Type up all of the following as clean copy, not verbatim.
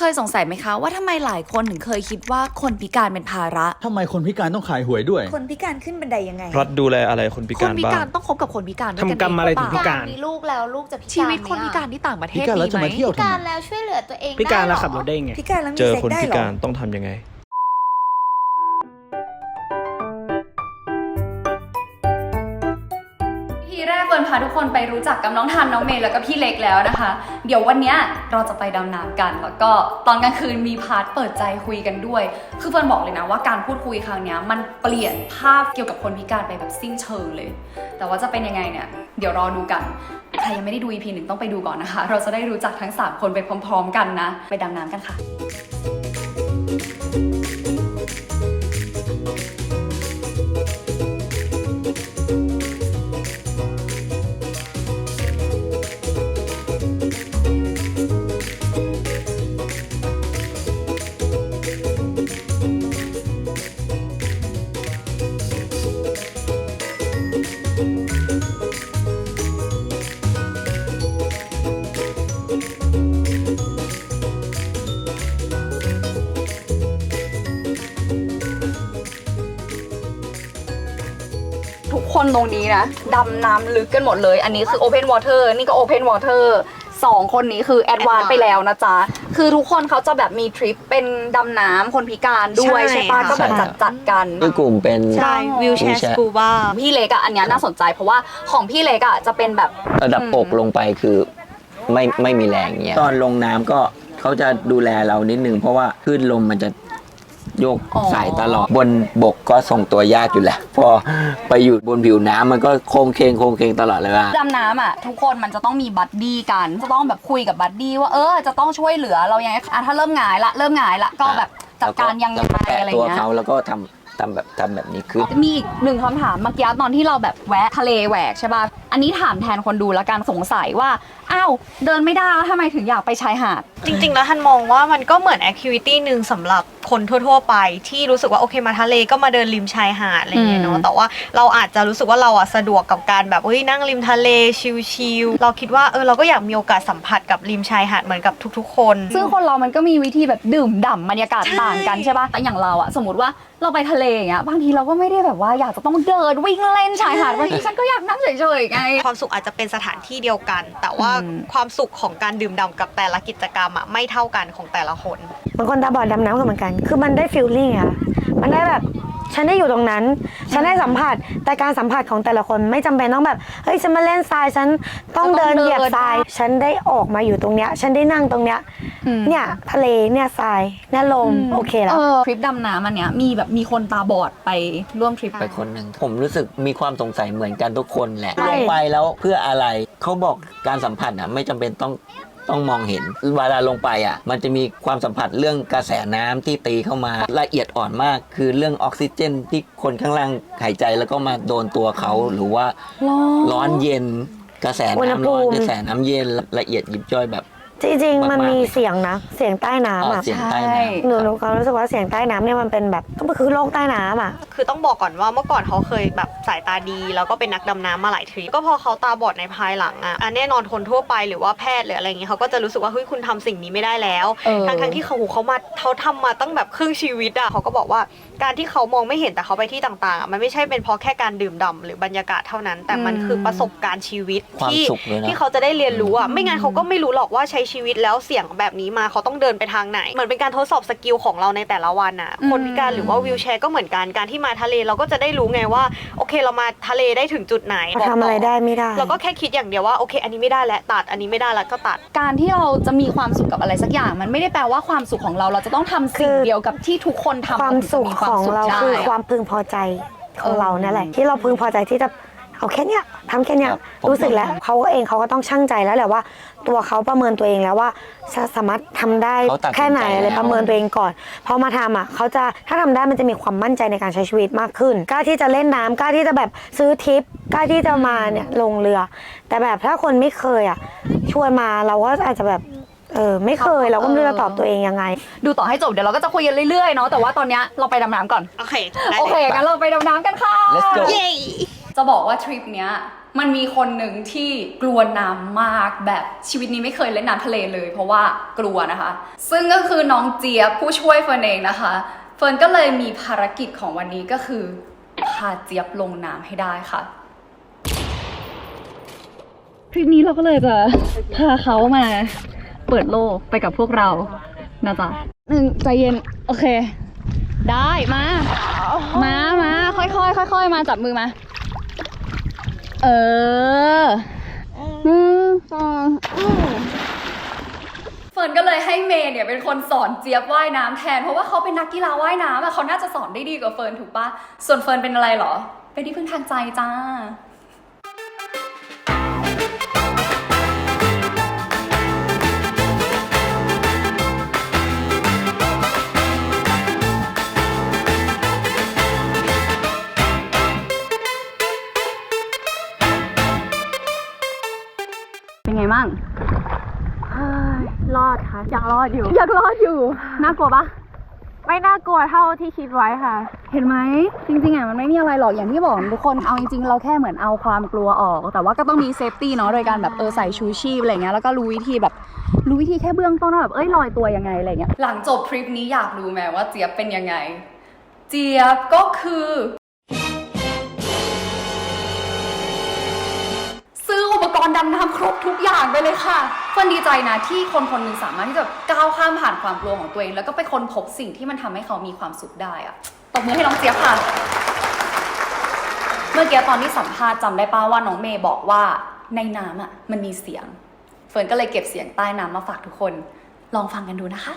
เคยสงสัยไหมคะว่าทำไมหลายคนถึงเคยคิดว่าคนพิการเป็นภาระทำไมคนพิการต้องขายหวยด้วยคนพิการขึ้นบันไดยังไงรัฐดูแลอะไรคนพิ ค กาน ร พิ บ้า การ ง ต้องคบกับคนพิการด้วยกัน ทำกรรมอะไรถึงพิการ มีลูกแล้วลูกจะพิการ ชีวิตคนพิการที่ต่างประเท พิ ศ การแล้ว ดี จะ ไหม มาเที่ยว พิ ทำ การ ไม แล้วช่วยเหลือตัวเอง พิการแล้ว ได้ ขับ เห ร อ ถได้ไง พิการแล้วมี เจอ เซ็ก คน ได้ พิ เหรอ การต้องทำยังไง ทีแรกเฟิร์นพาทุกคนไปรู้จักกับน้องทันน้องเมย์แล้วก็พี่เล็กแล้วนะคะ เดี๋ยววันนี้เราจะไปดำน้ำกันแล้วก็ตอนกลางคืนมีพาร์ทเปิดใจคุยกันด้วยคือเฟิร์นบอกเลยนะว่าการพูดคุยครั้งนี้มันเปลี่ยนภาพเกี่ยวกับคนพิการไปแบบสิ้นเชิงเลย แต่ว่าจะเป็นยังไงเนี่ยเดี๋ยวรอดูกันใครยังไม่ได้ดู EP 1ต้องไปดูก่อนนะคะเราจะได้รู้จักทั้ง3คนไปพร้อมๆกันนะไปดำน้ำกันค่ะทุกคนตรงนี้นะดำน้ำลึกกันหมดเลยอันนี้คือ Open Water นี่ก็ Open Water 2 คนนี้คือ Advance ไปแล้วนะจ๊ะคือทุกคนเขาจะแบบมีทริปเป็นดำน้ำคนพิการด้วยใช่ปะก็แบบจัดกัน คือกลุ่มเป็น ใช่วิวแชร์สกูบ้า พี่เล็กอะอันเนี้ยน่าสนใจเพราะว่าของพี่เล็กอะจะเป็นแบบ ระดับอกลงไปคือไม่มีแรงเงี้ยตอนลงน้ำก็เขาจะดูแลเรานิดนึงเพราะว่าคลื่นลมมันจะโยกสายตลอดบนบกก็ทรงตัวยากอยู่แล้วพอไปอยู่บนผิวน้ำมันก็โค้งเคงตลอดเลยว่า ดำน้ำอะทุกคนมันจะต้องมีบัดดี้กันจะต้องแบบคุยกับบัดดี้ว่าจะต้องช่วยเหลือเรายังไงถ้าเริ่มหงายละก็แบบจัดการยังไงอะไร ตัว เงี้ย เขาแล้วก็ทำแบบนี้ขึ้น มีอีกหนึ่งคำถามเมื่อกี้ตอนที่เราแบบแวะทะเลแหวกใช่ป่ะ อันนี้ถามแทนคนดูแล้วกันสงสัยว่า อ้าวเดินไม่ได้แล้วทำไมถึงอยากไปชายหาด จริงๆ แล้วท่านมองว่ามันก็เหมือนแอคทิวิตี้หนึ่งสำหรับคนทั่วๆ ไปที่รู้สึกว่าโอเคมาทะเลก็มาเดินริมชายหาดอะไรอย่างเงี้ยเนาะแต่ว่าเราอาจจะรู้สึกว่าเราอะสะดวกกับการแบบนั่งริมทะเลชิลๆเราคิดว่าเราก็อยากมีโอกาสสัมผัสกับริมชายหาดเหมือนกับทุกๆ คน ซึ่งคนเรามันก็มีวิธีแบบดื่มด่ำบรรยากาศต่างกันใช่ป่ะแต่อย่างเราอะสมมติว่าเราไปทะเลอย่างเงี้ยบางทีเราก็ไม่ได้แบบว่าอยากจะต้องเดินวิ่งเล่นชายหาดบางทีฉันก็อยากนั่งเฉยๆไง ความสุขอาจจะเป็นสถานที่เดียวกัน แต่ว่าความสุขของการดื่มด่ำกับแต่ละกิจกรรมอะไม่เท่ากันของแต่ละคน บางคนตาบอดดำน้ำก็เหมือนกัน คือมันได้ฟีลลิ่งอะมันได้แบบฉันได้อยู่ตรงนั้น ฉันได้สัมผัส แต่การสัมผัสของแต่ละคนไม่จำเป็นต้องแบบ เฮ้ยฉันมาเล่นทราย ฉันต้องเดินเหยียบทราย ฉันได้ออกมาอยู่ตรงเนี้ย ฉันได้นั่งตรงเนี้ย เนี่ยทะเล เนี่ยทราย เนี่ยลม โอเคแล้ว ทริปดำน้ำอันเนี้ยมีคนตาบอดไปร่วมทริป ไปคนหนึ่งผมรู้สึกมีความสงสัยเหมือนกันทุกคนแหละ ใช่ ลงไปแล้วเพื่ออะไรเขาบอกการสัมผัสอ่ะไม่จำเป็นต้องมองเห็นเวลาลงไปอ่ะมันจะมีความสัมผัสเรื่องกระแสน้ำที่ตีเข้ามาละเอียดอ่อนมาก คือเรื่องออกซิเจนที่คนข้างล่างหายใจแล้วก็มาโดนตัวเขาหรือว่าร้อนเย็นกระแส อุณห น้ำ ภู ร้อน มิ กระแสน้ำเย็นละเอียดยิบย่อยแบบ จริงๆ มันมี มากๆเลย เสียงนะ เสียงใต้น้ำอะ เสียงใต้น้ำ หนูความรู้สึกว่าเสียงใต้น้ำเนี่ยมันเป็นแบบก็คือโลกใต้น้ำอะ คือต้องบอกก่อนว่าเมื่อก่อนเขาเคยแบบสายตาดีแล้วก็เป็นนักดำน้ำมาหลายทริปก็พอเขาตาบอดในภายหลังอ่ะแน่นอนคนทั่วไปหรือว่าแพทย์หรืออะไรอย่างเงี้ยเขาก็จะรู้สึกว่าเฮ้ยคุณทำสิ่งนี้ไม่ได้แล้วทั้งที่เขาทำมาตั้งแบบครึ่งชีวิตอ่ะเขาก็บอกว่าการที่เขามองไม่เห็นแต่เขาไปที่ต่างๆมันไม่ใช่เป็นเพราะแค่การดื่มด่ำหรือบรรยากาศเท่านั้น แต่มันคือประสบการณ์ชีวิต ความ ที่ สุขเลยนะ ที่เขาจะได้เรียนรู้อ่ะไม่งั้นเขาก็ไม่รู้หรอกว่าใช้ชีวิตแล้วเสี่ยงแบบนี้มาเขาต้องเดินไปทางไหนเหมือนเป็นการทดสอบสกิลของเราในแต่ละวันอ่ะคนพิการหรือว่าวีลแชร์ก็เหมือนกันการที่มาทะเลเราก็จะได้รู้ไงว่าโอเคเรามาทะเลได้ถึงจุดไหน ทำอะไรได้ไม่ได้ เราก็แค่คิดอย่างเดียวว่าโอเคอันนี้ไม่ได้แล้วตัดอันนี้ไม่ได้แล้วก็ตัด การที่เราจะมีความสุขกับอะไรสักอย่าง มันไม่ได้แปลว่าความสุขของเราจะต้องทำสิ่งเดียวกับที่ทุกคนทำ ความสุขของเราคือความ ได้ พึงพอใจของเรานั่นแหละที่เราพึงพอใจที่จะเอาแค่เนี้ยทำแค่เนี้ย ผม รู้สึกแล้วเขาเองเขาก็ต้องชั่งใจแล้วแหละว่าตัวเขาประเมินตัวเองแล้วว่าสามารถทำได้ เขาตัดสินใจ แค่ไหนอะไร แล้ว ประเมินตัวเองก่อนพอมาทำอ่ะเขาจะถ้าทำได้มันจะมีความมั่นใจในการใช้ชีวิตมากขึ้นกล้าที่จะเล่นน้ำกล้าที่จะแบบซื้อทริปกล้าที่จะมาเนี่ยลงเรือ แต่แบบถ้าคนไม่เคยอ่ะชวนมาเราก็อาจจะแบบไม่เคยเราก็ไม่รู้จะตอบตัวเองยังไง ดูต่อให้จบเดี๋ยวเราก็จะคุยกันเรื่อยๆเนาะแต่ว่าตอนเนี้ยเราไปดำน้ำก่อน โอเคได้ โอเค เลย งั้นเราไปดำน้ำกันค่ะ Let's go เย้ จะบอกว่าทริปเนี้ย มันมีคนหนึ่งที่กลัวน้ำมากแบบชีวิตนี้ไม่เคยเล่นน้ำทะเลเลยเพราะว่ากลัวนะคะ ซึ่งก็คือน้องเจี๊ยบผู้ช่วยเฟิร์นเองนะคะเฟิร์นก็เลยมีภารกิจของวันนี้ก็คือพาเจี๊ยบลงน้ำให้ได้ค่ะคลิปนี้เราก็เลยจะพาเขามาเปิดโลกไปกับพวกเรานะจ๊ะใจเย็นโอเคได้มาค่อยๆมาจับมือมาเฟิร์นก็เลยให้เมย์เนี่ยเป็นคนสอนเจี๊ยบว่ายน้ำแทนเพราะว่าเขาเป็นนักกีฬาว่ายน้ำอะเขาน่าจะสอนได้ดีกว่าเฟิร์นถูกปะส่วนเฟิร์นเป็นอะไรเหรอเป็นที่พึ่งทางใจจ้าเป็นไงมั่งรอดค่ะ ยังรอดอยู่น่ากลัวปะ ไม่น่ากลัวเท่าที่คิดไว้ค่ะ เห็นไหมจริงๆอ่ะมันไม่มีอะไรหรอกอย่างที่บอกทุกคนเอาจริงๆเราแค่เหมือนเอาความกลัวออกแต่ว่าก็ต้องมีเซฟตี้เนาะโดยการแบบใส่ชูชีพอะไรเงี้ยแล้วก็รู้วิธีแค่เบื้องต้นว่าแบบลอยตัวยังไงอะไรเงี้ยหลังจบทริปนี้อยากรู้ไหมว่าเจี๊ยบเป็นยังไงเจี๊ยบก็คือซื้ออุปกรณ์ดำน้ำครบทุกอย่างไปเลยค่ะเฟิร์นดีใจนะที่คนคนหนึ่งสามารถที่จะก้าวข้ามผ่านความกลัวของตัวเองแล้วก็ไปค้นพบสิ่งที่มันทำให้เขามีความสุขได้อะตบมือให้น้องเจี๊ยบค่ะเมื่อกี้ตอนที่สัมภาษณ์จำได้ป่าวว่าน้องเมย์บอกว่าในน้ำอะมันมีเสียงเฟิร์นก็เลยเก็บเสียงใต้น้ำมาฝากทุกคนลองฟังกันดูนะคะ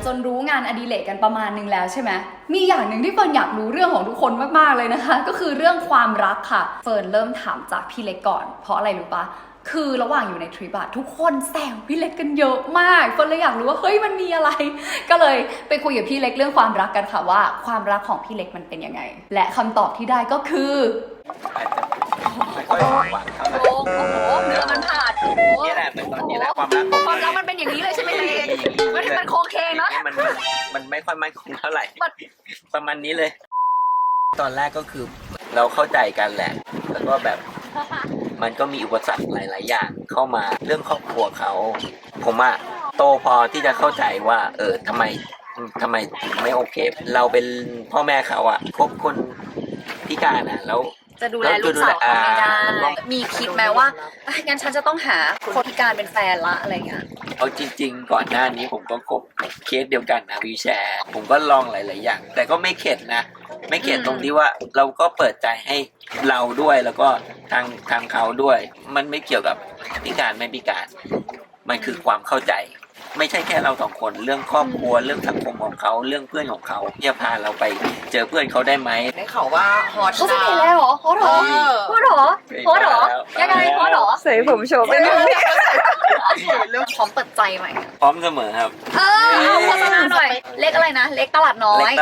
จนรู้งานอดิเรกกันประมาณนึงแล้วใช่ไหมมีอย่างหนึ่งที่เฟิร์นอยากรู้เรื่องของทุกคนมากๆเลยนะคะก็คือเรื่องความรักค่ะเฟิร์นเริ่มถามจากพี่เล็กก่อนเพราะอะไรรู้ปะคือระหว่างอยู่ในทริปอะทุกคนแซวพี่เล็กกันเยอะมากเฟิร์นเลยอยากรู้ว่าเฮ้ยมันมีอะไรก็เลยไปคุยกับพี่เล็กเรื่องความรักกันค่ะว่าความรักของพี่เล็กมันเป็นยังไงและคำตอบที่ได้ก็คือโอ้โหเนื้อมันขาดนี่แหละเหมือนตอนนี้แหละความรักมันเป็นอย่างนี้เลยใช่ไหมเล็กมันโคเคงเนาะมันไม่ค่อยมั่นคงเท่าไหร่ประมาณนี้เลย ตอนแรกก็คือเราเข้าใจกันแหละแล้วก็แบบมันก็มีอุปสรรคหลายๆอย่างเข้ามาเรื่องครอบครัวเขาผมอะโตพอที่จะเข้าใจว่าทำไมไม่โอเคเราเป็นพ่อแม่เขาอะคบคนพิการอะแล้วจะดูแลลูกสาวเขาไม่ได้มีคิดไหมว่างั้นฉันจะต้องหาคนพิการเป็นแฟนละอะไรเงี้ยเอาจริงๆก่อนหน้านี้ผมก็คบเคสเดียวกันนะวีลแชร์ผมก็ลองหลายๆอย่างแต่ก็ไม่เข็ดนะไม่เข็ดตรงที่ว่าเราก็เปิดใจให้เราด้วยแล้วก็ทางเขาด้วยมันไม่เกี่ยวกับพิการไม่พิการมันคือความเข้าใจไม่ใช่แค่เราสองคนเรื่องครอบครัวเรื่องสังคมของเขาเรื่องเพื่อนของเขาจะพาเราไปเจอเพื่อนเขาได้ไหมได้ข่าวว่าฮอตเขาจะเห็นแล้วเหรอฮอตเหรอยังไงฮอตเหรอใส่ผมโชว์ไปเลยเรื่องพร้อมเปิดใจไหมพร้อมเสมอครับโฆษณาหน่อยเล็กอะไรนะเล็กตลาดน้อย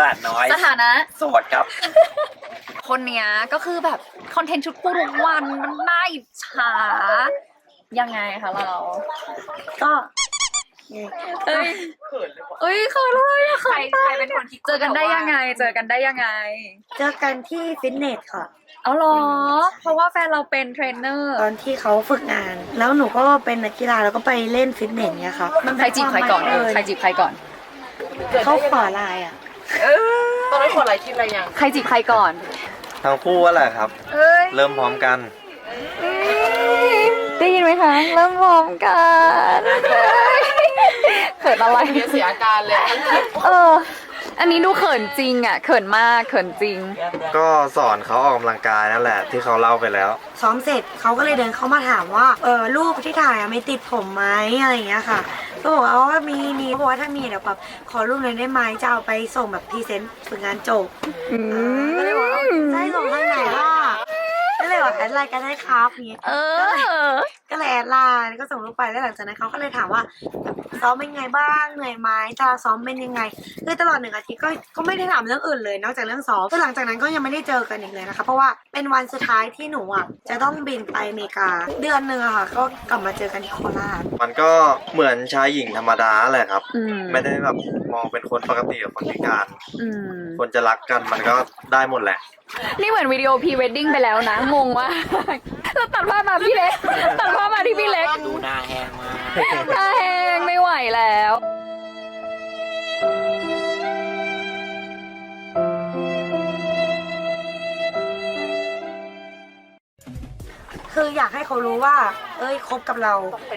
สถานะโสดครับคนเนี้ยก็คือแบบคอนเทนต์ชุดคู่ทุกวันมันน่าอิจฉายังไงคะเราก็เขินเลยอะใครเป็นคนคิดเจอกันได้ยังไงเจอกันที่ฟิตเนสค่ะเอาหรอเพราะว่าแฟนเราเป็นเทรนเนอร์ตอนที่เขาฝึกงานแล้วหนูก็เป็นนักกีฬาแล้วก็ไปเล่นฟิตเนสเนี่ยค่ะใครจีบใครก่อนใครจีบใครก่อนเขาขอไลน์อะตอนนั้นขอไลน์ที่อะไรยังใครจีบใครก่อนทั้งคู่แหละครับเริ่มพร้อมกันต ได้ยินไหมคะ เริ่มพร้อมกันเขินอะไรเสียอาการเลยอันนี้ดูเขินจริงอ่ะเขินมากเขินจริง ก็สอนเขาออกกำลังกายนั่นแหละที่เขาเล่าไปแล้ว ซ้อมเสร็จเขาก็เลยเดินเข้ามาถามว่ารูปที่ถ่ายไม่ติดผมไหมอะไรอย่างเงี้ยค่ะก็บอกว่ามีบอกว่าถ้ามีเดี๋ยวแบบขอรูปหน่อยได้ไหมจะเอาไปส่งแบบพรีเซนต์ฝึกงานจบก็เลยบอกว่าได้ส่งทางไหนล่ะก็เลยบอกแอดไลน์กันได้ครับอย่างเงี้ยก็เลยแอดไลน์ก็ส่งรูปไปแล้วหลังจากนั้นเขาก็เลยถามว่าแบบซ้อมเป็นไงบ้างเหนื่อยไหมจะซ้อมเป็นยังไงคือตลอด1 อาทิตย์ก็ไม่ได้ถามเรื่องอื่นเลยนอกจากเรื่องซ้อมก็หลังจากนั้นก็ยังไม่ได้เจอกันอีกเลยนะคะเพราะว่าเป็นวันสุดท้ายที่หนูอ่ะจะต้องบินไปอเมริกาเดือนนึงอะค่ะก็กลับมาเจอกันที่โคราช มันก็เหมือนชายหญิงธรรมดาแหละครับ ไม่ได้แบบมองเป็นคนปกติกับคนพิการคนจะรักกันมันก็ได้หมดแหละ นี่เหมือนวิดีโอพรีเวดดิ้งไปแล้วนะงงมากเราตัดภาพมาพี่เล็กตัดภาพมาที่พี่เล็ก ดูหน้าแห้งมาก หน้าแห้งไม่ไหวแล้ว คืออยากให้เขารู้ว่าคบกับเรา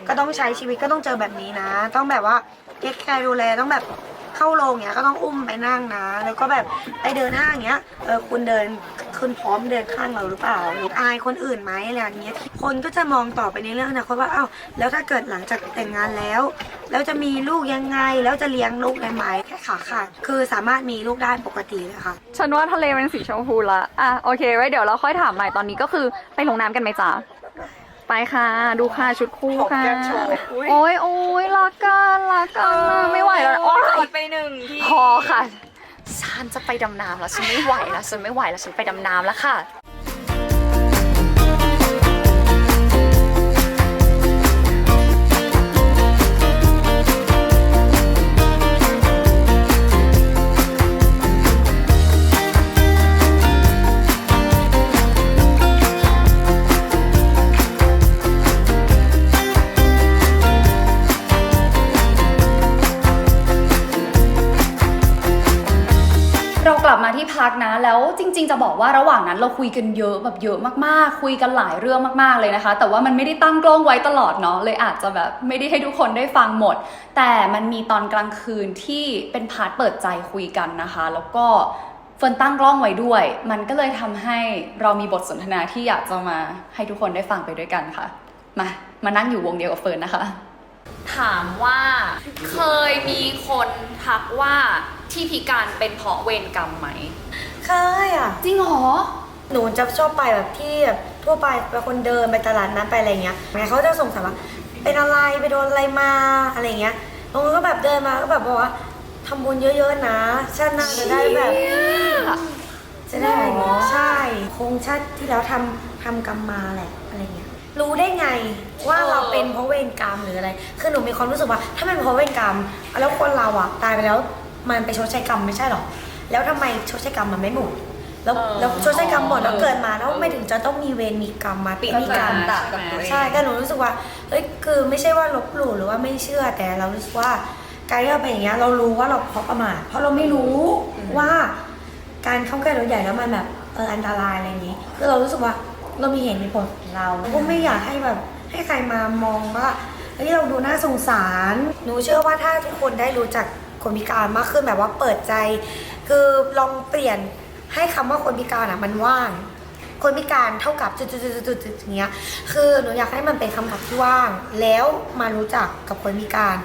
ก็ต้องใช้ชีวิตก็ต้องเจอแบบนี้นะ ต้องแบบว่าเทคแคร์ดูแลต้องแบบเข้าโรงเนี้ยก็ต้องอุ้มไปนั่งนะ แล้วก็แบบไปเดินห้างเงี้ยคุณพร้อมเดินข้างเราหรือเปล่าหรืออายคนอื่นไหมอะไรอย่างเงี้ยคนก็จะมองต่อไปในเรื่องอนาคตว่าอ้าวแล้วถ้าเกิดหลังจากแต่งงานแล้วจะมีลูกยังไงแล้วจะเลี้ยงลูกได้ไหมแค่ขาขาดคือสามารถมีลูกได้ปกติเลยค่ะ ฉันว่าทะเลเป็นสีชมพูละอ่ะโอเคไว้เดี๋ยวเราค่อยถามใหม่ตอนนี้ก็คือไปลงน้ำกันไหมจ๊ะไปค่ะดูค่ะชุดคู่ค่ะโอ้ยรักกันนะไม่ไหวแล้วโอ้ยไป1 ทีพอค่ะฉันจะไปดำน้ำแล้วฉันไม่ไหวแล้วฉันไปดำน้ำแล้วค่ะ เรากลับมาที่พักนะแล้วจริงๆจะบอกว่าระหว่างนั้นเราคุยกันเยอะแบบเยอะมากๆคุยกันหลายเรื่องมากๆเลยนะคะแต่ว่ามันไม่ได้ตั้งกล้องไว้ตลอดเนาะเลยอาจจะแบบไม่ได้ให้ทุกคนได้ฟังหมดแต่มันมีตอนกลางคืนที่เป็นพาร์ทเปิดใจคุยกันนะคะแล้วก็เฟิร์นตั้งกล้องไว้ด้วยมันก็เลยทำให้เรามีบทสนทนาที่อยากจะมาให้ทุกคนได้ฟังไปด้วยกันค่ะมานั่งอยู่วงเดียวกับเฟิร์นนะคะถามว่าเคยมีคนทักว่าที่พิการเป็นเพราะเวรกรรมไหมเคยอ่ะ จริงเหรอ หนูจะชอบไปแบบที่แบบทั่วไปไปคนเดินไปตลาดนัดไปอะไรเงี้ยเขาจะสงสัยว่าเป็นอะไรไปโดนอะไรมาอะไรเงี้ยบางคนก็แบบเดินมาก็แบบบอกว่าทำบุญเยอะๆนะชาติหน้าจะได้แบบจะได้อะไรเงี้ยใช่คงชาติที่แล้วทำกรรมมาแหละอะไรเงี้ยรู้ได้ไงว่าเราเป็นเพราะเวรกรรมหรืออะไรคือหนูมีความรู้สึกว่าถ้ามันเพราะเวรกรรมแล้วคนเราอ่ะตายไปแล้วมันไปชดใช้กรรมไม่ใช่หรอแล้วทำไมชดใช้กรรมมันไม่หมดแล้วชดใช้กรรมหมดแล้วเกิดมาแล้วไม่ถึงจะต้องมีเวรมีกรรมมาปิดมีกรรมใช่แต่หนูรู้สึกว่าคือไม่ใช่ว่าลบหลู่หรือว่าไม่เชื่อแต่เรารู้สึกว่าการที่เราเป็นอย่างเงี้ยเรารู้ว่าเราเพราะประมาทเพราะเราไม่รู้ว่าการเข้าใกล้รถใหญ่แล้วมันแบบอันตรายอะไรอย่างงี้คือเรารู้สึกว่าเรามีเหตุมีผลเราก็ไม่อยากให้แบบให้ใครมามองว่าเราดูน่าสงสารหนูเชื่อว่าถ้าทุกคนได้รู้จักคนพิการมากขึ้นแบบว่าเปิดใจคือลองเปลี่ยนให้คำว่าคนพิการมันว่างคนพิการเท่ากับจุดๆๆๆอย่างเงี้ยคือหนูอยากให้มันเป็นคำตอบที่ว่างแล้วมารู้จักกับคนพิการ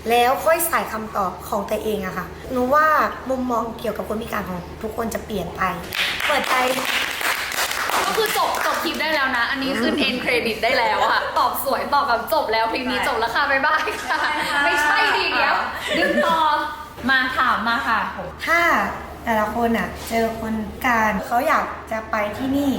แล้วค่อยใส่คำตอบของตัวเองอะค่ะหนูว่ามุมมองเกี่ยวกับคนพิการของทุกคนจะเปลี่ยนไปเปิดใจก็คือจบคลิปได้แล้วนะอันนี้ขึ้นเอ็นเครดิตได้แล้วอะตอบสวยตอบแบบจบแล้วคลิปนี้จบแล้วค่ะบ๊ายบายค่ะไม่ใช่ดีเดี๋ยวดึงต่อมาถามมาค่ะถ้าแต่ละคนอ่ะเจอคนพิการเขาอยากจะไปที่นี่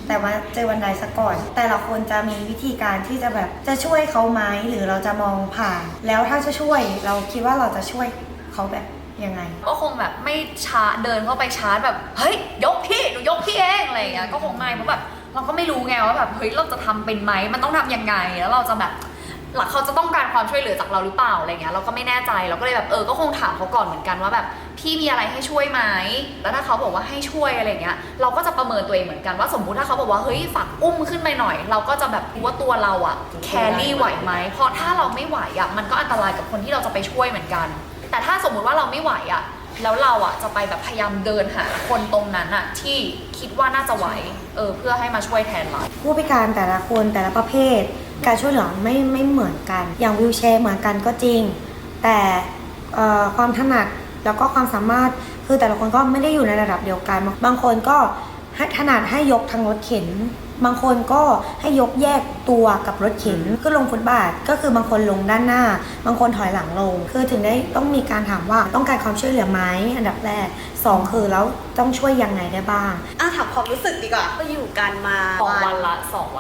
แต่ว่าเจอวันใดซะก่อนแต่ละคนจะมีวิธีการที่จะแบบจะช่วยเขาไหมหรือเราจะมองผ่านแล้วถ้าจะช่วยเราคิดว่าเราจะช่วยเขาแบบยังไงก็คงแบบไม่ช้าเดินเข้าไปชาร์จแบบเฮ้ยยกพี่หนูยกพี่เองอะไรอย่างเงี้ยก็คงไม่เพราะแบบเราก็ไม่รู้ไงว่าแบบเฮ้ยเราจะทำเป็นไหมมันต้องทำยังไงแล้วเราจะแบบ หลักเขาจะต้องการความช่วยเหลือจากเราหรือเปล่าอะไรเงี้ยเราก็ไม่แน่ใจเราก็เลยแบบก็คงถามเขาก่อนเหมือนกันว่าแบบพี่มีอะไรให้ช่วยไหมแล้วถ้าเขาบอกว่าให้ช่วยอะไรเงี้ยเราก็จะประเมินตัวเองเหมือนกันว่าสมมุติถ้าเขาบอกว่าเฮ้ยฝากอุ้มขึ้นไปหน่อยเราก็จะแบบรู้ว่าตัวเราอะแครี่ไหวไหมเพราะถ้าเราไม่ไหวอะมันก็อันตรายกับคนที่เราจะไปช่วยเหมือนกันแต่ถ้าสมมุติว่าเราไม่ไหวอะแล้วเราอะจะไปแบบพยายามเดินหาคนตรงนั้นอะที่คิดว่าน่าจะไหวเพื่อให้มาช่วยแทนเรา ผู้พิการแต่ละคนแต่ละประเภทการช่วยเหลือไม่เหมือนกันอย่างวีลแชร์เหมือนกันก็จริงแต่ความถนัดแล้วก็ความสามารถคือแต่ละคนก็ไม่ได้อยู่ในระดับเดียวกันบางคนก็ถนัดให้ยกทางรถเข็นบางคนก็ให้ยกแยกตัวกับรถเข็นก็ลงฟุตบาทก็คือบางคนลงด้านหน้าบางคนถอยหลังลงคือถึงได้ต้องมีการถามว่าต้องการความช่วยเหลือไหมอันดับแรก2คือแล้วต้องช่วยยังไงได้บ้าง ถามความรู้สึกดีกว่าก็อยู่กันมา 2 วันละ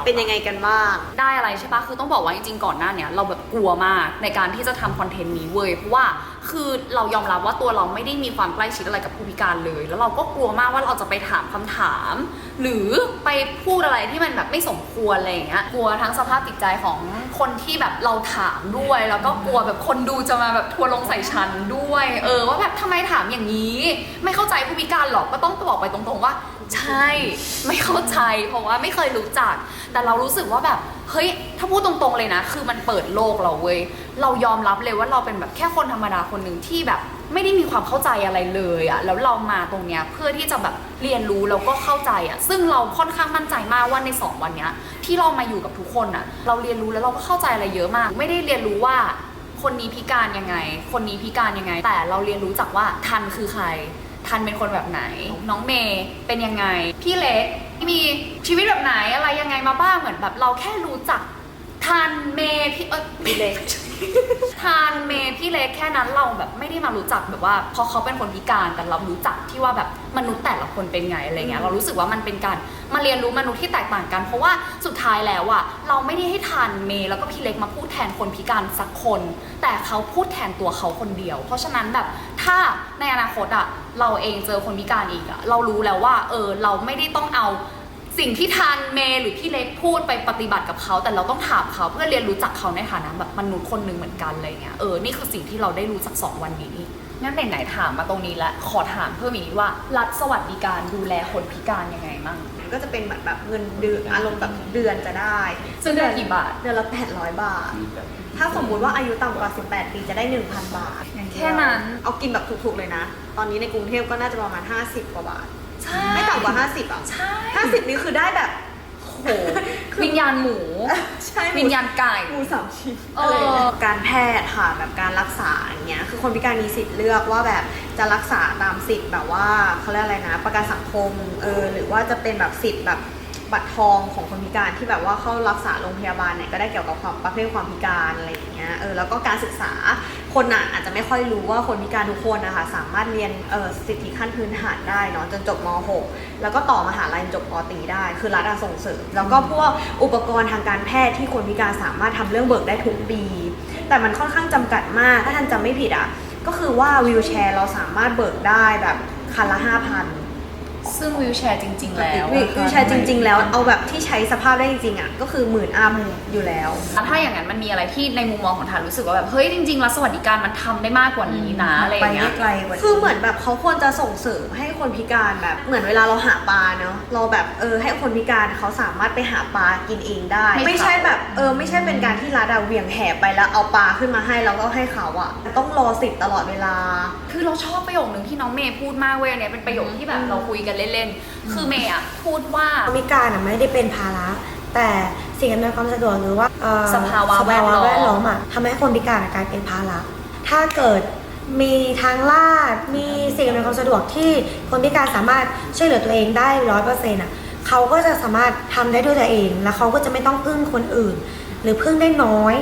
เป็นยังไงกันบ้าง ได้อะไรใช่ปะคือต้องบอกว่าจริงๆก่อนหน้าเนี้ยเราแบบกลัวมากในการที่จะทำคอนเทนต์นี้เว้ยเพราะว่าคือเรายอมรับว่าตัวเราไม่ได้มีความใกล้ชิดอะไรกับผู้พิการเลยแล้วเราก็กลัวมากว่าเราจะไปถามคำถามหรือไปพูดอะไรที่มันแบบไม่สมควรอะไรอย่างเงี้ยกลัวทั้งสภาพจิตใจของคนที่แบบเราถามด้วยแล้วก็กลัวแบบคนดูจะมาแบบทัวร์ลงใส่ฉันด้วยว่าแบบทำไมถามอย่างนี้ไม่เข้าใจผู้พิการหรอกก็ต้องบอกไปตรงๆว่าใช่ไม่เข้าใจเพราะว่าไม่เคยรู้จักแต่เรารู้สึกว่าแบบเฮ้ยถ้าพูดตรงๆเลยนะคือมันเปิดโลกเราเว้ยเรายอมรับเลยว่าเราเป็นแบบแค่คนธรรมดาคนหนึ่งที่แบบไม่ได้มีความเข้าใจอะไรเลยอะแล้วเรามาตรงเนี้ยเพื่อที่จะแบบเรียนรู้แล้วก็เข้าใจอะซึ่งเราค่อนข้างมั่นใจมากว่าใน2 วันเนี้ยที่เรามาอยู่กับทุกคนอะเราเรียนรู้แล้วเราก็เข้าใจอะไรเยอะมากไม่ได้เรียนรู้ว่าคนนี้พิการยังไงคนนี้พิการยังไงแต่เราเรียนรู้จากว่าทันคือใครทันเป็นคนแบบไหนน้องเมย์เป็นยังไงพี่เล็กมีชีวิตแบบไหนอะไรยังไงมาบ้างเหมือนแบบเราแค่รู้จักทันเมย์พี่เล็ก ทันเมย์พี่เล็กแค่นั้นเราแบบไม่ได้มารู้จักแบบว่าเพราะเขาเป็นคนพิการแต่เรารู้จักที่ว่าแบบมนุษย์แต่ละคนเป็นไงอะไรเงี้ยเรารู้สึกว่ามันเป็นการมาเรียนรู้มนุษย์ที่แตกต่างกันเพราะว่าสุดท้ายแล้วอะเราไม่ได้ให้ทันเมย์แล้วก็พี่เล็กมาพูดแทนคนพิการสักคนแต่เขาพูดแทนตัวเขาคนเดียวเพราะฉะนั้นแบบถ้าในอนาคตอะเราเองเจอคนพิการอีกอะเรารู้แล้วว่าเราไม่ได้ต้องเอาสิ่งที่ทันเมย์หรือพี่เล็กพูดไปปฏิบัติกับเขาแต่เราต้องถามเขาเพื่อเรียนรู้จักเขาในฐานะแบบมนุษย์คนหนึ่งเหมือนกันอะไรเงี้ยนี่คือสิ่งที่เราได้รู้จาก2 วันนี้งั้นไหนๆถามมาตรงนี้แล้วขอถามเพิ่มอีกว่ารัฐสวัสดิการดูแลคนพิการยังไงบ้าง ก็จะเป็นเหมือนแบบเงินเดือนอารมณ์แบบเดือนจะได้ ซึ่งเดือนกี่บาท เดือนละ800 บาทถ้าสมมุติว่าอายุต่ำกว่า18 ปีจะได้ 1,000 บาท แค่นั้น เอากินแบบถูกๆเลยนะ ตอนนี้ในกรุงเทพก็น่าจะประมาณ50 กว่าบาท ใช่ ไม่ต่ำกว่า50อ่ะ ใช่ 50นี่คือได้แบบ โหวิญญาณหมู ใช่ วิญญาณไก่ หมู3 ชิ้นอะไรอย่างเงี้ยการแพทย์ค่ะแบบการรักษาอย่างเงี้ยคือคนพิการมีสิทธิ์เลือกว่าแบบจะรักษาตามสิทธิ์แบบว่าเขาเรียกอะไรนะประกันสังคมหรือว่าจะเป็นแบบสิทธิ์แบบบัตรทองของคนพิการที่แบบว่าเข้ารักษาโรงพยาบาลเนี่ยก็ได้เกี่ยวกับความประเภทความพิการอะไรอย่างเงี้ยแล้วก็การศึกษาคนอาจจะไม่ค่อยรู้ว่าคนพิการทุกคนนะคะสามารถเรียนสิทธิขั้นพื้นฐานได้เนาะจนจบม.6 แล้วก็ต่อมหาลัยจบป.ตรีได้คือรัฐส่งเสริมแล้วก็พวกอุปกรณ์ทางการแพทย์ที่คนพิการสามารถทำเรื่องเบิกได้ทุกปีแต่มันค่อนข้างจำกัดมากถ้าท่านจำไม่ผิดก็คือว่าวีลแชร์เราสามารถเบิกได้แบบคันละ 5,000ซึ่งวิวแชร์จริงๆแล้ว วิวแชร์จริงๆแล้วเอาแบบที่ใช้สภาพได้จริงๆก็คือ10,000 อัพอยู่แล้วถ้าอย่างนั้นมันมีอะไรที่ในมุมมองของทานรู้สึกว่าแบบเฮ้ยจริงๆรัฐสวัสดิการมันทำได้มากกว่านี้นะอะไรอย่างเงี้ย คือเหมือนแบบเขาควรจะส่งเสริมให้คนพิการแบบเหมือนเวลาเราหาปลาเนาะเราแบบให้คนพิการเขาสามารถไปหาปลากินเองได้ไม่ใช่แบบไม่ใช่เป็นการที่รัฐเหวี่ยงแหไปแล้วเอาปลาขึ้นมาให้แล้วก็ให้เขาต้องรอสิทธิ์ตลอดเวลาคือเราชอบประโยคนึงที่น้องเมย์พูดมากเว้ยเนี่ยเป็นประโยคที่แบบเราคุยกันเล่นๆคือเมย์พูดว่าคนพิการไม่ได้เป็นภาระแต่สิ่งอำนวยความสะดวกหรือว่าสภาวะแวดล้อมทำให้คนพิการกลายเป็นภาระถ้าเกิดมีทางลาดมีสิ่งอำนวยความสะดวกที่คนพิการสามารถช่วยเหลือตัวเองได้ 100% เขาก็จะสามารถทำได้ด้วยตัวเองแล้วเขาก็จะไม่ต้องพึ่งคนอื่นหรือพึ่งได้น้อย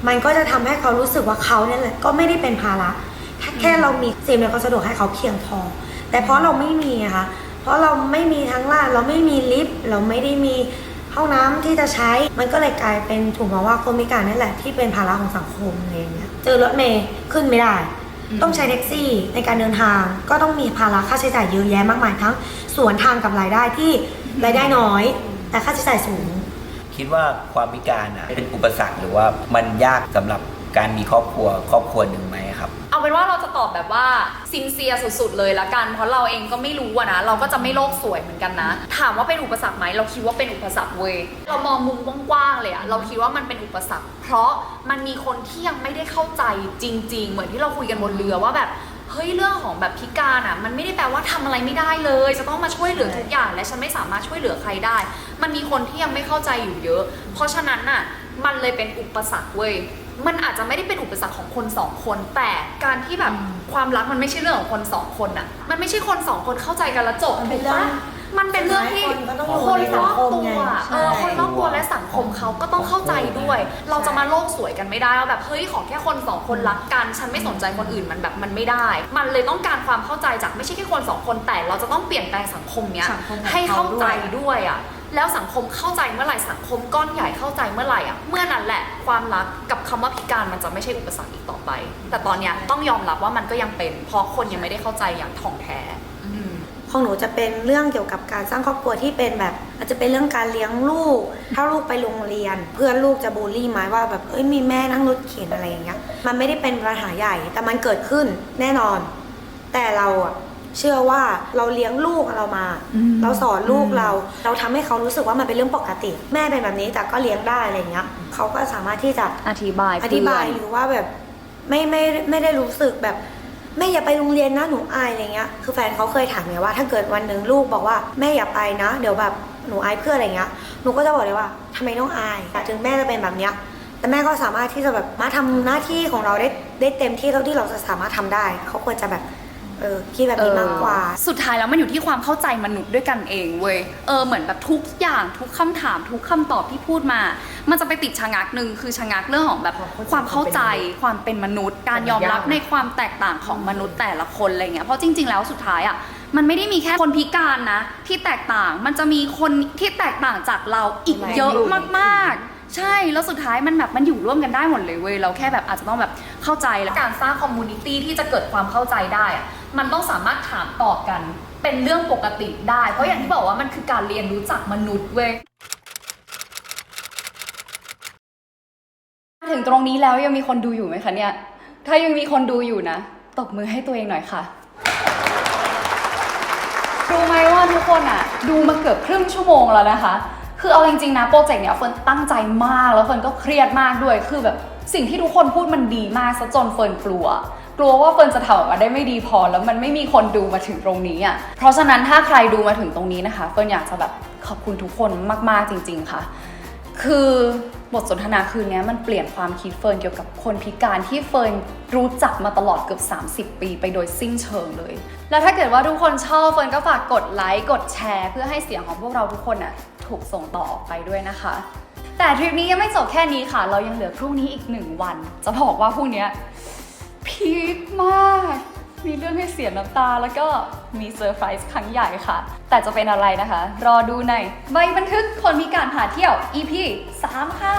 มันก็จะทำให้เขารู้สึกว่าเขาเนี่ยแหละก็ไม่ได้เป็นภาระถ้าแค่เรามีสิ่งอำนวยความสะดวกให้เขาเพียงพอแต่เพราะเราไม่มีนะคะเพราะเราไม่มีทางลาดเราไม่มีลิฟต์เราไม่ได้มีห้องน้ำที่จะใช้มันก็เลยกลายเป็นถูกมองว่าคนพิการนี่แหละที่เป็นภาระของสังคมอะไรอย่างเงี้ยเจอรถเมล์ขึ้นไม่ได้ต้องใช้แท็กซี่ในการเดินทางก็ต้องมีภาระค่าใช้จ่ายเยอะแยะมากมายทั้งส่วนทางกับรายได้ที่รายได้น้อยแต่ค่าใช้จ่ายสูง คิดว่าความพิการเป็นอุปสรรคหรือว่ามันยากสำหรับการมีครอบครัวหนึ่งไหมครับ เอาเป็นว่าเราจะตอบแบบว่าซินเซียสุดๆเลยละกันเพราะเราเองก็ไม่รู้อะนะเราก็จะไม่โลกสวยเหมือนกันนะถามว่าเป็นอุปสรรคไหมเราคิดว่าเป็นอุปสรรคเว้ยเรามองมุมกว้างๆเลยอะเราคิดว่ามันเป็นอุปสรรคเพราะมันมีคนที่ยังไม่ได้เข้าใจจริงๆเหมือนที่เราคุยกันบนเรือว่าแบบเฮ้ยเรื่องของแบบพิการอ่ะมันไม่ได้แปลว่าทำอะไรไม่ได้เลยจะต้องมาช่วยเหลือทุกอย่างและฉันไม่สามารถช่วยเหลือใครได้มันมีคนที่ยังไม่เข้าใจอยู่เยอะเพราะฉะนั้นน่ะมันเลยเป็นอุปสรรคเว้ยมันอาจจะไม่ได้เป็นอุปสรรคของคนสองคนแต่การที่แบบความรักมันไม่ใช่เรื่องของคนสองคนอ่ะมันไม่ใช่คนสองคนเข้าใจกันแล้วจบ มันเป็นเรื่อง มันเป็นเรื่องที่ คนก็ต้องอยู่ คน ในสั รง อบ คม ตัว ไง คนรอบตัวและสังคมเขาก็ต้องเข้าใจด้วย เราจะมาโลกสวยกันไม่ได้ว่าแบบเฮ้ยขอแค่คนสองคนรักกันฉันไม่สนใจคนอื่นมันแบบมันไม่ได้ มันเลยต้องการความเข้าใจจากไม่ใช่แค่คนสองคนแต่เราจะต้องเปลี่ยนแปลงสังคมเนี้ยให้เข้าใจด้วยอ่ะแล้วสังคมเข้าใจเมื่อไหร่สังคมก้อนใหญ่เข้าใจเมื่อไหร่อ่ะเมื่อนั้นแหละความรักกับคำว่าพิการมันจะไม่ใช่อุปสรรคอีกต่อไป แต่ตอนเนี้ยต้องยอมรับว่ามันก็ยังเป็นเพราะคนยังไม่ได้เข้าใจอย่างถ่องแท้ของหนูจะเป็นเรื่องเกี่ยวกับการสร้างครอบครัวที่เป็นแบบอาจจะเป็นเรื่องการเลี้ยงลูกถ้าลูกไปโรงเรียน เพื่อนลูกจะบูลลี่ไหมว่าแบบเอ้ยมีแม่นั่งรถเข็นอะไรอย่างเงี้ยมันไม่ได้เป็นปัญหาใหญ่แต่มันเกิดขึ้นแน่นอน แต่เราอะเชื่อว่าเราเลี้ยงลูกเรามาเราสอนลูกเราทำให้เขารู้สึกว่ามันเป็นเรื่องปกติ แม่เป็นแบบนี้แต่ก็เลี้ยงได้อะไรเงี้ยเขาก็สามารถที่จะ อธิบาย หรือว่าแบบไม่ได้รู้สึกแบบแม่อย่าไปโรงเรียนนะหนูอายอะไรเงี้ยคือแฟนเขาเคยถามไงว่าถ้าเกิดวันหนึ่งลูกบอกว่าแม่อย่าไปนะเดี๋ยวแบบหนูอายเพื่อนอะไรเงี้ยหนูก็จะบอกเลยว่าทำไมต้องอายถึงแม่จะเป็นแบบเนี้ยแต่แม่ก็สามารถที่จะแบบมาทำหน้าที่ของเราได้เต็มที่เท่าที่เราจะสามารถทำได้เขาควรจะแบบคิดแบบนี้มากกว่าสุดท้ายแล้วมันอยู่ที่ความเข้าใจมนุษย์ด้วยกันเองเว้ยเหมือนแบบทุกอย่างทุกคำถามทุกคำตอบที่พูดมามันจะไปติดชะงักหนึ่งคือชะงักเรื่องของแบบความเข้าใจความเป็นมนุษย์การยอมรับในความแตกต่างของมนุษย์แต่ละคนอะไรเงี้ยเพราะจริงๆแล้วสุดท้ายอ่ะมันไม่ได้มีแค่คนพิการนะที่แตกต่างมันจะมีคนที่แตกต่างจากเราอีกเยอะมากๆใช่แล้วสุดท้ายมันแบบมันอยู่ร่วมกันได้หมดเลยเว้ยเราแค่แบบอาจจะต้องแบบเข้าใจและการสร้างคอมมูนิตี้ที่จะเกิดความเข้าใจได้อะมันต้องสามารถถามตอบกันเป็นเรื่องปกติได้เพราะอย่างที่บอกว่ามันคือการเรียนรู้จักมนุษย์เว้ยถึงตรงนี้แล้วยังมีคนดูอยู่ไหมคะเนี่ยถ้ายังมีคนดูอยู่นะตบมือให้ตัวเองหน่อยค่ะรู้ไหมว่าทุกคนอ่ะดูมาเกือบครึ่งชั่วโมงแล้วนะคะคือเอาจริงๆนะโปรเจกต์เนี้ยเฟิร์นตั้งใจมากแล้วเฟิร์นก็เครียดมากด้วยคือแบบสิ่งที่ทุกคนพูดมันดีมากซะจนเฟิร์นกลัวว่าเฟิร์นจะทำออกมาได้ไม่ดีพอแล้วมันไม่มีคนดูมาถึงตรงนี้อ่ะเพราะฉะนั้นถ้าใครดูมาถึงตรงนี้นะคะเฟิร์นอยากจะแบบขอบคุณทุกคนมากๆจริงๆค่ะคือบทสนทนาคืนนี้มันเปลี่ยนความคิดเฟิร์นเกี่ยวกับคนพิการที่เฟิร์นรู้จักมาตลอดเกือบ30 ปีไปโดยสิ้นเชิงเลยแล้วถ้าเกิดว่าทุกคนชอบเฟิร์นก็ฝากกดไลค์กดแชร์เพื่อให้เสียงของพวกเราทุกคนน่ะถูกส่งต่อออกไปด้วยนะคะแต่ทริปนี้ยังไม่จบแค่นี้ค่ะเรายังเหลือพรุ่งนี้อีก1 วันจะบอกว่าพรุ่งนี้พีคมากมีเรื่องให้เสียน้ำตาแล้วก็มีเซอร์ไพรส์ครั้งใหญ่ค่ะแต่จะเป็นอะไรนะคะรอดูในใบบันทึกคนพิการพาเที่ยว EP 3 ค่ะ